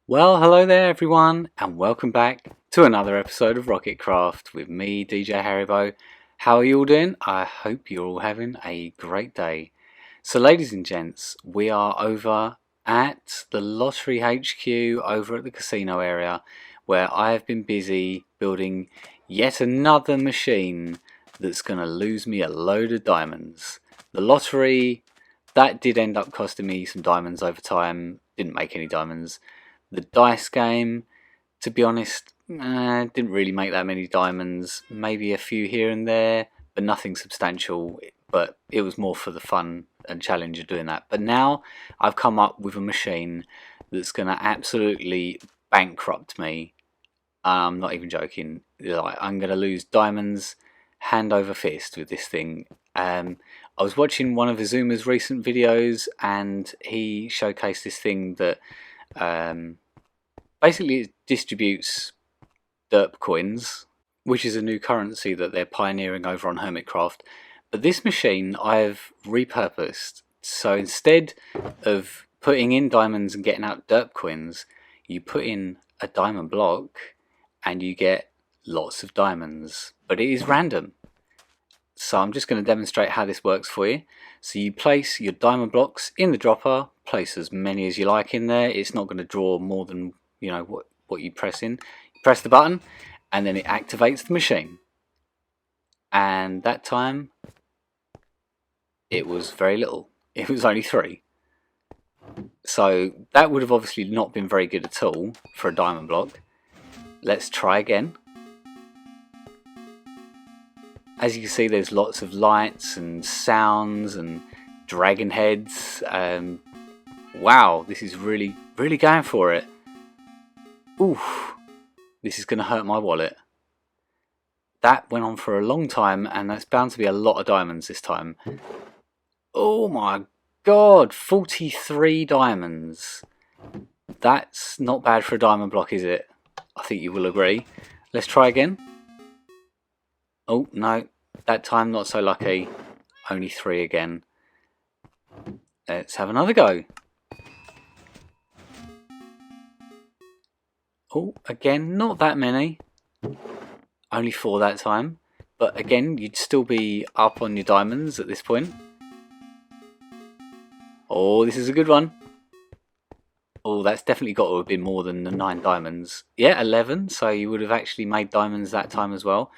Well, hello there everyone, and welcome back to another episode of Rocketcraft with me, DJ Haribo. How are you all doing? I hope you're all having a great day. So ladies and gents, we are over at the Lottery HQ over at the casino area where I have been busy building yet another machine that's going to lose me a load of diamonds. The lottery, that did end up costing me some diamonds over time, didn't make any diamonds. The dice game, to be honest, didn't really make that many diamonds. Maybe a few here and there, but nothing substantial. But it was more for the fun and challenge of doing that. But now I've come up with a machine that's going to absolutely bankrupt me. I'm not even joking. I'm going to lose diamonds hand over fist with this thing. I was watching one of Azuma's recent videos, and he showcased this thing that basically it distributes derp coins, which is a new currency that they're pioneering over on Hermitcraft. But this machine I've repurposed, so instead of putting in diamonds and getting out derp coins, you put in a diamond block and you get lots of diamonds, but it is random. So I'm just going to demonstrate how this works for you. So you place your diamond blocks in the dropper, place as many as you like in there. It's not going to draw more than what you press in. You press the button and then it activates the machine. And that time it was very little. It was only 3. So that would have obviously not been very good at all for a diamond block. Let's try again. As you can see, there's lots of lights and sounds and dragon heads. Wow, this is really going for it. Oof, this is going to hurt my wallet. That went on for a long time, and that's bound to be a lot of diamonds this time. Oh my god, 43 diamonds. That's not bad for a diamond block, is it? I think you will agree. Let's try again. Oh no, that time not so lucky. Only 3 again. Let's have another go. Oh, again, not that many. Only 4 that time. But again, you'd still be up on your diamonds at this point. Oh, this is a good one. Oh, that's definitely got to have been more than the 9 diamonds. Yeah, 11. So you would have actually made diamonds that time as well.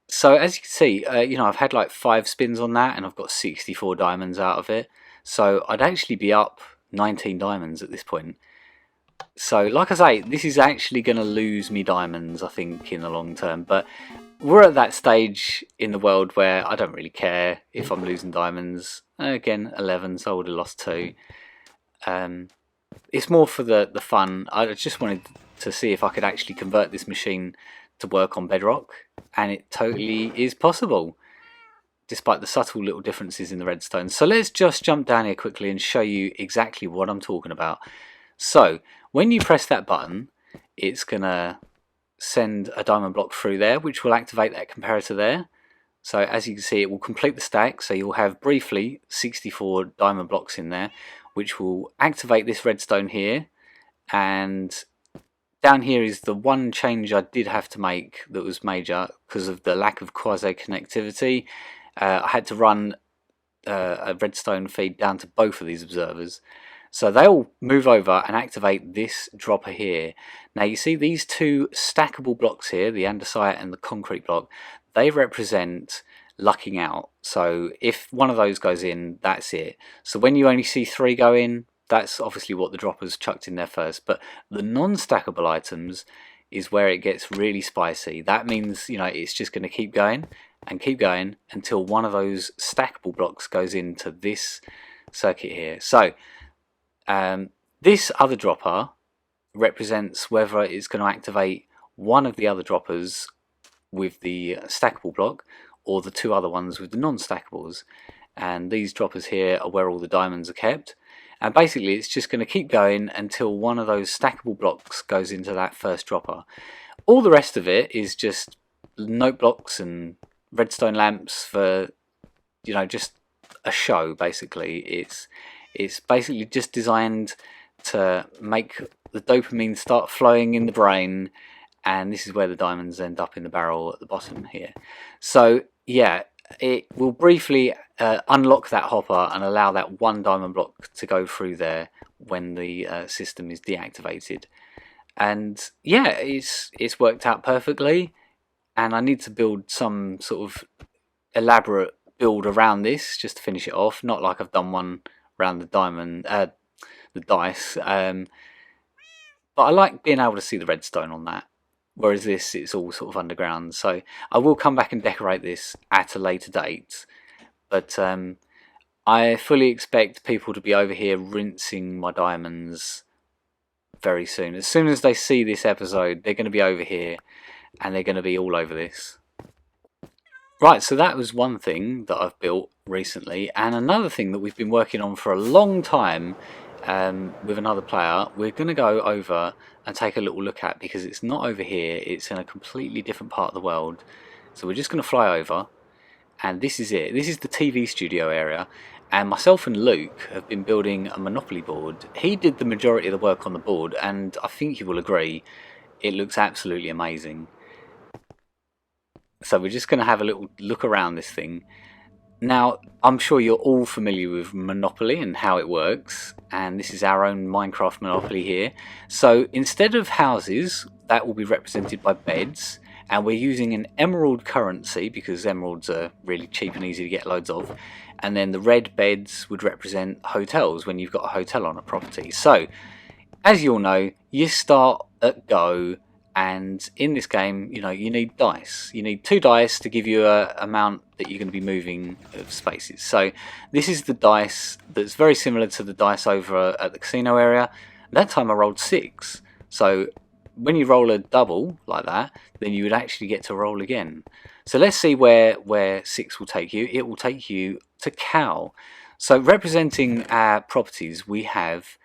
So as you can see, I've had like 5 spins on that, and I've got 64 diamonds out of it. So I'd actually be up 19 diamonds at this point. So like I say, this is actually going to lose me diamonds, I think, in the long term. But we're at that stage in the world where I don't really care if I'm losing diamonds. Again, 11, so I would have lost 2. It's more for the fun. I just wanted to see if I could actually convert this machine to work on Bedrock, and it totally is possible, despite the subtle little differences in the redstone. So let's just jump down here quickly and show you exactly what I'm talking about. So when you press that button, it's going to send a diamond block through there, which will activate that comparator there. So as you can see, it will complete the stack, so you'll have briefly 64 diamond blocks in there, which will activate this redstone here. And down here is the one change I did have to make that was major because of the lack of quasi connectivity. I had to run a redstone feed down to both of these observers. So they'll move over and activate this dropper here. Now you see these 2 stackable blocks here, the andesite and the concrete block, they represent lucking out. So if one of those goes in, that's it. So when you only see 3 go in, that's obviously what the dropper's chucked in there first. But the non-stackable items is where it gets really spicy. That means, it's just going to keep going and keep going until one of those stackable blocks goes into this circuit here. So this other dropper represents whether it's going to activate one of the other droppers with the stackable block or the 2 other ones with the non-stackables. And these droppers here are where all the diamonds are kept. And basically it's just going to keep going until one of those stackable blocks goes into that first dropper. All the rest of it is just note blocks and redstone lamps for, just a show basically. It's basically just designed to make the dopamine start flowing in the brain, and this is where the diamonds end up in the barrel at the bottom here. So yeah, it will briefly unlock that hopper and allow that one diamond block to go through there when the system is deactivated. And yeah, it's worked out perfectly, and I need to build some sort of elaborate build around this just to finish it off, not like I've done one around the dice. But I like being able to see the redstone on that, whereas this, it's all sort of underground. So I will come back and decorate this at a later date, but I fully expect people to be over here rinsing my diamonds very soon. As soon as they see this episode, they're going to be over here and they're going to be all over this. Right, so that was one thing that I've built recently, and another thing that we've been working on for a long time with another player, we're going to go over and take a little look at, because it's not over here, it's in a completely different part of the world. So we're just going to fly over, and this is it. This is the TV studio area, and myself and Luke have been building a Monopoly board. He did the majority of the work on the board, and I think you will agree, it looks absolutely amazing. So we're just going to have a little look around this thing. Now, I'm sure you're all familiar with Monopoly and how it works, and this is our own Minecraft Monopoly here. So instead of houses, that will be represented by beds, and we're using an emerald currency because emeralds are really cheap and easy to get loads of. And then the red beds would represent hotels when you've got a hotel on a property. So, as you all know, you start at go. And in this game, you know, you need dice. You need 2 dice to give you a amount that you're going to be moving of spaces. So this is the dice that's very similar to the dice over at the casino area. That time I rolled 6. So when you roll a double like that, then you would actually get to roll again. So let's see where 6 will take you. It will take you to cow. So representing our properties, we have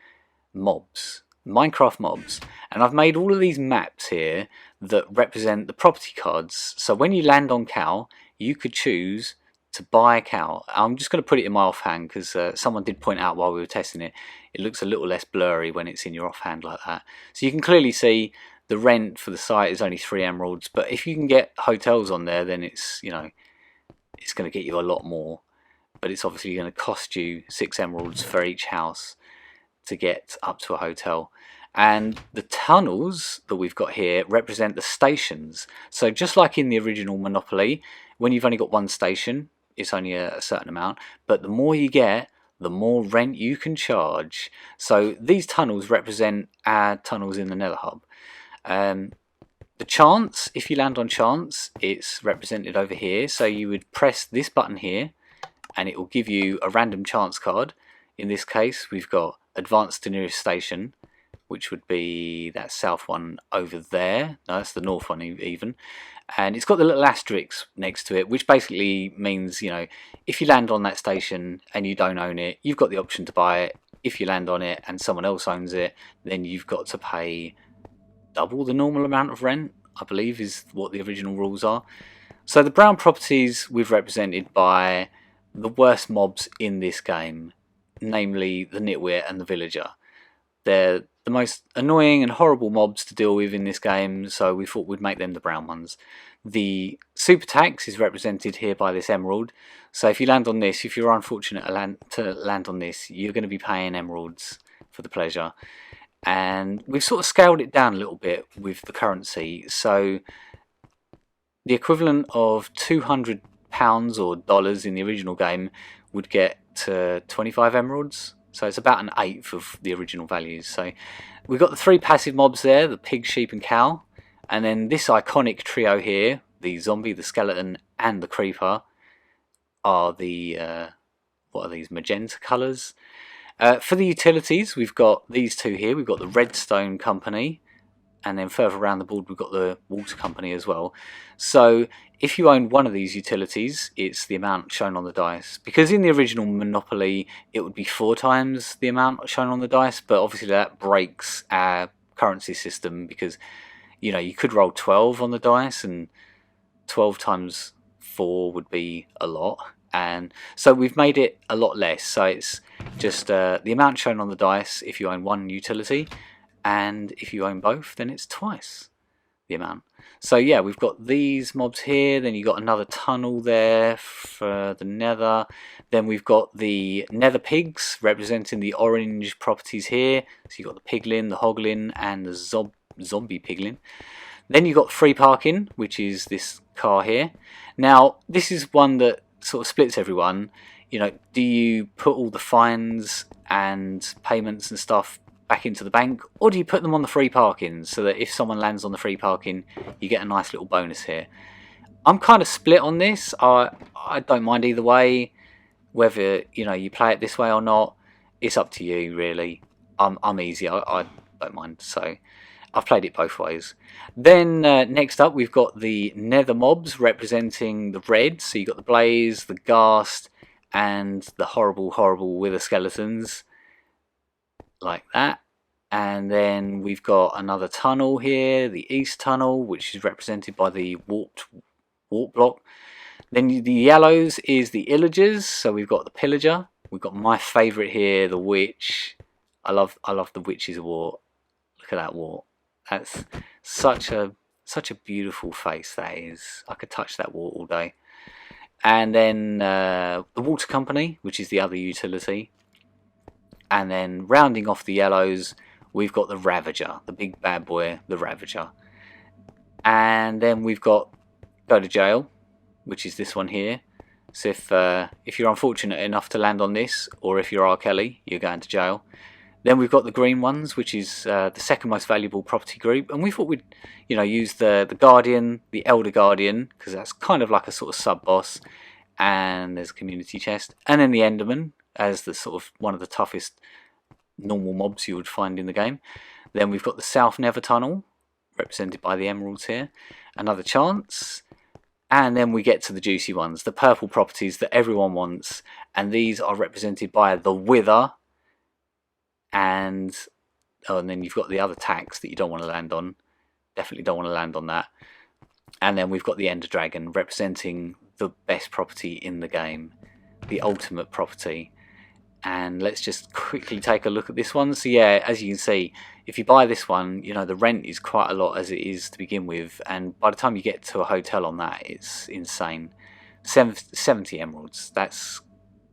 mobs. Minecraft mobs, and I've made all of these maps here that represent the property cards. So when you land on cow, you could choose to buy a cow. I'm just going to put it in my offhand because someone did point out while we were testing it, it looks a little less blurry when it's in your offhand like that. So you can clearly see the rent for the site is only 3 emeralds, but if you can get hotels on there, then it's, you know, it's going to get you a lot more. But it's obviously going to cost you 6 emeralds for each house to get up to a hotel. And the tunnels that we've got here represent the stations. So just like in the original Monopoly, when you've only got one station, it's only a certain amount, but the more you get, the more rent you can charge. So these tunnels represent our tunnels in the Nether Hub. The chance, if you land on chance, it's represented over here. So you would press this button here and it will give you a random chance card. In this case, we've got advance to nearest station, which would be that south one over there. No, that's the north one even. And it's got the little asterisk next to it, which basically means, you know, if you land on that station and you don't own it, you've got the option to buy it. If you land on it and someone else owns it, then you've got to pay double the normal amount of rent, I believe is what the original rules are. So the brown properties we've represented by the worst mobs in this game, namely the nitwit and the villager. They're the most annoying and horrible mobs to deal with in this game, so we thought we'd make them the brown ones. The super tax is represented here by this emerald, so if you land on this, if you're unfortunate to land on this, you're going to be paying emeralds for the pleasure. And we've sort of scaled it down a little bit with the currency, so the equivalent of £200 or dollars in the original game would get to 25 emeralds. So it's about an eighth of the original values. So we've got the 3 passive mobs there, the pig, sheep and cow. And then this iconic trio here, the zombie, the skeleton and the creeper, are the, what are these, magenta colours. For the utilities, we've got these 2 here. We've got the redstone company. And then further around the board, we've got the water company as well. So if you own one of these utilities, it's the amount shown on the dice. Because in the original Monopoly, it would be 4 times the amount shown on the dice. But obviously that breaks our currency system because, you know, you could roll 12 on the dice and 12 times 4 would be a lot. And so we've made it a lot less. So it's just the amount shown on the dice if you own one utility. and if you own both, then it's twice the amount. So yeah, we've got these mobs here, then you've got another tunnel there for the nether, then we've got the nether pigs representing the orange properties here. So you've got the piglin, the hoglin, and the zombie piglin. Then you've got free parking, which is this car here. Now this is one that sort of splits everyone. You know, do you put all the fines and payments and stuff back into the bank, or do you put them on the free parking so that if someone lands on the free parking, you get a nice little bonus here? I'm kind of split on this. I don't mind either way. Whether you play it this way or not, it's up to you really. I'm easy. I don't mind. So I've played it both ways. Then next up we've got the Nether Mobs representing the red. So you've got the Blaze, the Ghast, and the horrible Wither Skeletons. Like that. And then we've got another tunnel here, the East Tunnel, which is represented by the warp block. Then the yellows is the Illagers, so we've got the Pillager. We've got my favourite here, the Witch. I love the Witch's wart. Look at that wart. That's such a beautiful face that is. I could touch that wart all day. And then the Water Company, which is the other utility. And then rounding off the yellows, we've got the Ravager, the big bad boy, the Ravager. And then we've got Go to Jail, which is this one here. So if you're unfortunate enough to land on this, or if you're R. Kelly, you're going to jail. Then we've got the green ones, which is the second most valuable property group. And we thought we'd use the Guardian, the Elder Guardian, because that's kind of like a sort of sub-boss. And there's a community chest. And then the Enderman, as the sort of one of the toughest normal mobs you would find in the game. Then we've got the South Nether Tunnel, represented by the emeralds here. Another chance. And then we get to the juicy ones, the purple properties that everyone wants. And these are represented by the Wither. And then you've got the other tax that you don't want to land on. Definitely don't want to land on that. And then we've got the Ender Dragon, representing the best property in the game. The ultimate property. And let's just quickly take a look at this one. So yeah, as you can see, if you buy this one, the rent is quite a lot as it is to begin with. And by the time you get to a hotel on that, it's insane. 70 emeralds. That's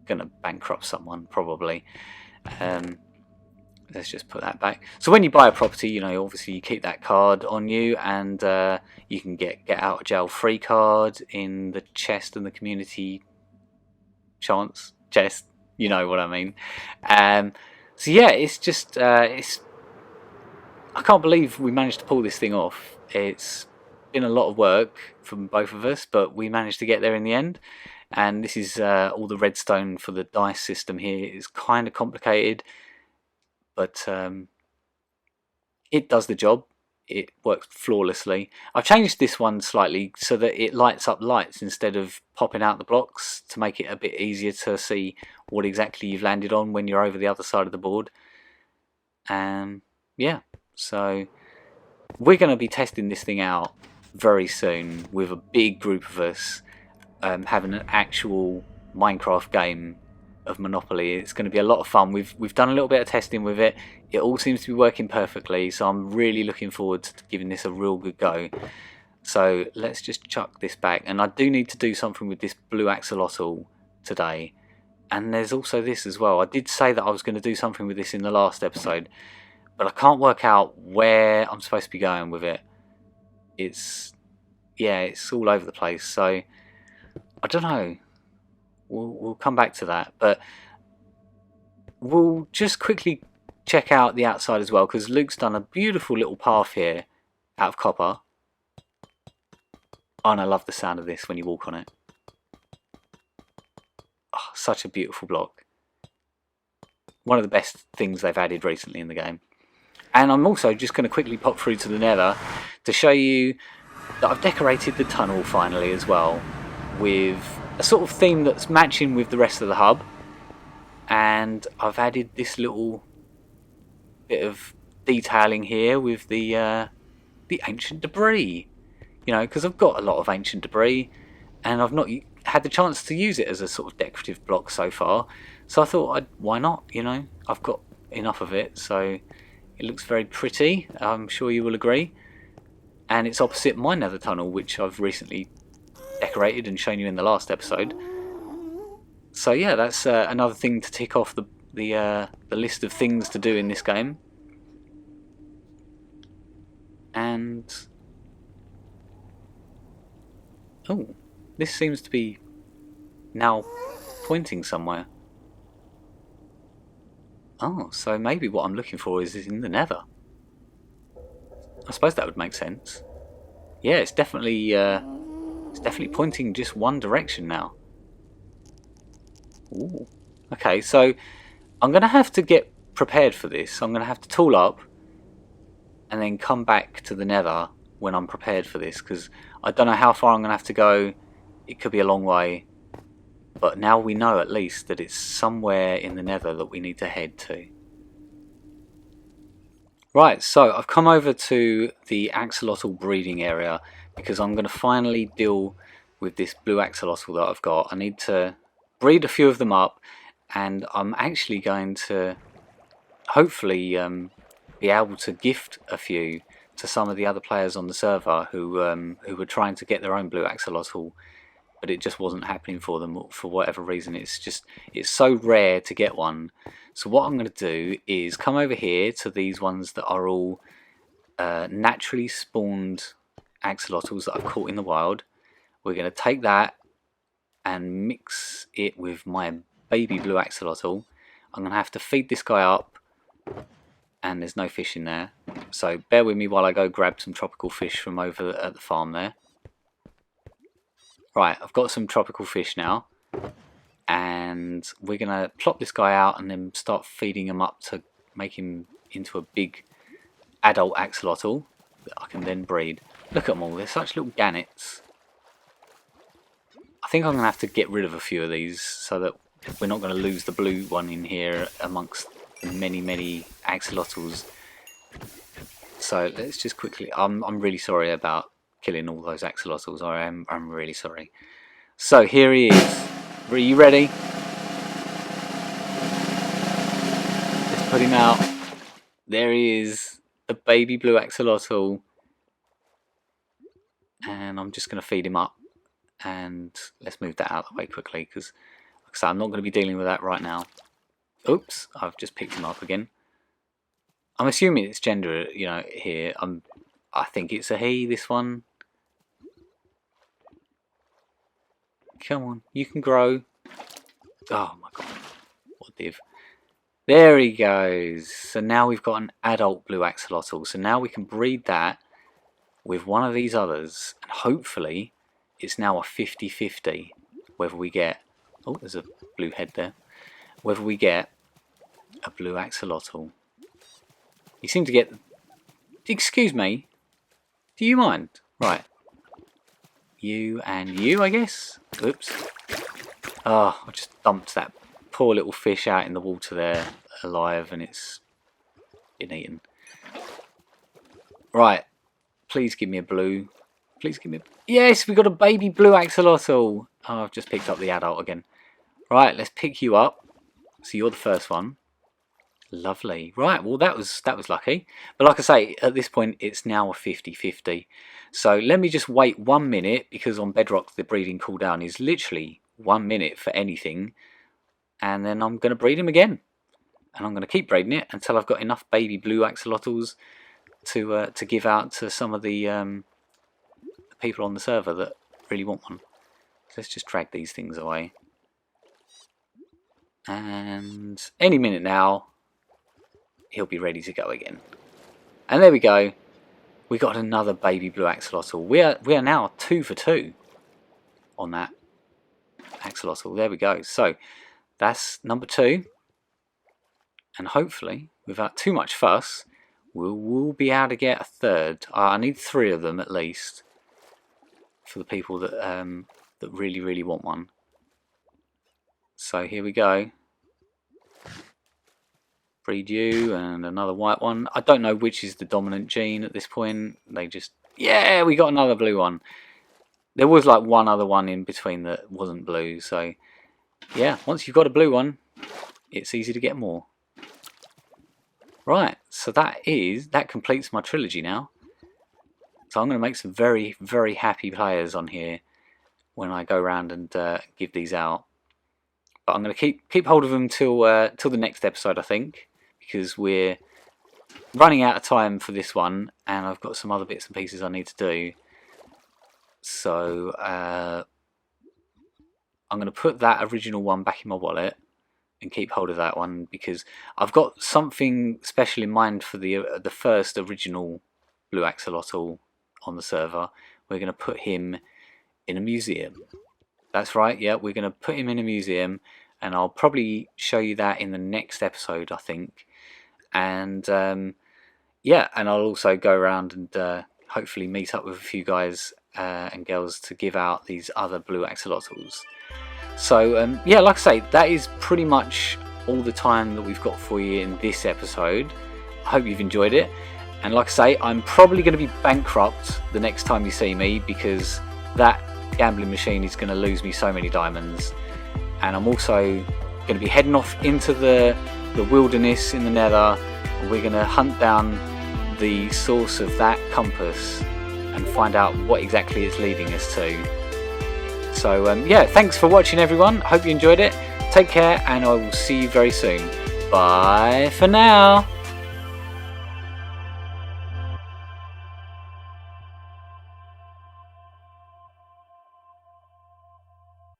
going to bankrupt someone, probably. Let's just put that back. So when you buy a property, obviously you keep that card on you, and you can get out of jail free card in the chest and the community chest. You know what I mean. So yeah, it's just I can't believe we managed to pull this thing off. It's been a lot of work from both of us, but we managed to get there in the end. And this is all the redstone for the dice system here. It's kind of complicated, but it does the job. It works flawlessly. I've changed this one slightly so that it lights up lights instead of popping out the blocks, to make it a bit easier to see what exactly you've landed on when you're over the other side of the board. Yeah, so we're going to be testing this thing out very soon with a big group of us, having an actual Minecraft game of Monopoly. It's going to be a lot of fun. We've done a little bit of testing with it. It all seems to be working perfectly, so I'm really looking forward to giving this a real good go. So let's just chuck this back. And I do need to do something with this blue axolotl today. And there's also this as well. I did say that I was going to do something with this in the last episode, but I can't work out where I'm supposed to be going with it. It's all over the place. So I don't know. We'll come back to that, but we'll just quickly check out the outside as well, because Luke's done a beautiful little path here out of copper. Oh, and I love the sound of this when you walk on it. Oh, such a beautiful block. One of the best things they've added recently in the game. And I'm also just going to quickly pop through to the nether to show you that I've decorated the tunnel finally as well, with a sort of theme that's matching with the rest of the hub. And I've added this little bit of detailing here with the ancient debris, because I've got a lot of ancient debris and I've not had the chance to use it as a sort of decorative block so far, so I thought why not, I've got enough of it, so It looks very pretty, I'm sure you will agree. And it's opposite my nether tunnel, which I've recently decorated and shown you in the last episode. So yeah, that's another thing to tick off the list of things to do in this game. And oh, this seems to be now pointing somewhere. Oh, so maybe what I'm looking for is in the nether. I suppose that would make sense. Yeah, it's definitely pointing just one direction now. Ooh. Okay, so I'm going to have to get prepared for this. I'm going to have to tool up and then come back to the nether when I'm prepared for this, because I don't know how far I'm going to have to go. It could be a long way, but now we know at least that it's somewhere in the nether that we need to head to. Right, so I've come over to the Axolotl Breeding area because I'm going to finally deal with this blue axolotl that I've got. I need to breed a few of them up, and I'm actually going to hopefully be able to gift a few to some of the other players on the server who were trying to get their own blue axolotl, but it just wasn't happening for them for whatever reason. It's so rare to get one. So what I'm going to do is come over here to these ones that are all naturally spawned axolotls that I've caught in the wild. We're going to take that and mix it with my baby blue axolotl. I'm going to have to feed this guy up, and there's no fish in there. So bear with me while I go grab some tropical fish from over at the farm there. Right, I've got some tropical fish now, and we're going to plop this guy out and then start feeding him up to make him into a big adult axolotl that I can then breed. Look at them all, they're such little gannets. I think I'm going to have to get rid of a few of these so that we're not going to lose the blue one in here amongst the many axolotls. So let's just quickly, I'm really sorry about killing all those axolotls. I'm really sorry. So here he is. Are you ready? Let's put him out. There he is, the baby blue axolotl. And I'm just going to feed him up. And let's move that out of the way quickly, because like I say, I'm not going to be dealing with that right now. Oops, I've just picked him up again. I'm assuming it's gender, you know, here. I think it's a he, this one. Come on, you can grow. Oh my god, what a div. There he goes. So now we've got an adult blue axolotl. So now we can breed that with one of these others, and hopefully it's now a 50-50 whether we get, oh, there's a blue head there, whether we get a blue axolotl. You seem to get, excuse me, do you mind? Right, you and you, I guess. Oops. Oh, I just dumped that poor little fish out in the water there alive, and it's been eaten. Right, please give me a blue. Please give me a... Yes, we got a baby blue axolotl. Oh, I've just picked up the adult again. Right, let's pick you up. So you're the first one. Lovely. Right, well that was lucky. But like I say, at this point it's now a 50-50. So let me just wait 1 minute, because on Bedrock the breeding cooldown is literally 1 minute for anything. And then I'm going to breed him again. And I'm going to keep breeding it until I've got enough baby blue axolotls to give out to some of the people on the server that really want one. So let's just drag these things away. And any minute now he'll be ready to go again. And there we go. We got another baby blue axolotl. We are now 2 for 2 on that axolotl. There we go. So that's number 2. And hopefully, without too much fuss, we'll be able to get a third. I need 3 of them at least for the people that that really want one. So here we go. Breed you and another white one. I don't know which is the dominant gene at this point. They just, yeah, we got another blue one. There was like one other one in between that wasn't blue. So yeah, once you've got a blue one, it's easy to get more. Right, so that completes my trilogy now. So I'm going to make some very, very happy players on here when I go around and give these out. But I'm going to keep hold of them till the next episode, I think, because we're running out of time for this one, and I've got some other bits and pieces I need to do. So I'm going to put that original one back in my wallet and keep hold of that one, because I've got something special in mind for the first original blue axolotl on the server. We're going to put him in a museum. That's right, yeah, we're going to put him in a museum, and I'll probably show you that in the next episode, I think. And yeah, and I'll also go around and hopefully meet up with a few guys and girls to give out these other blue axolotls. So yeah, like I say, that is pretty much all the time that we've got for you in this episode. I hope you've enjoyed it. And like I say, I'm probably going to be bankrupt the next time you see me, because that gambling machine is going to lose me so many diamonds. And I'm also going to be heading off into the wilderness in the Nether, and we're going to hunt down the source of that compass and find out what exactly it's leading us to. So yeah, thanks for watching everyone, hope you enjoyed it, take care, and I will see you very soon. Bye for now.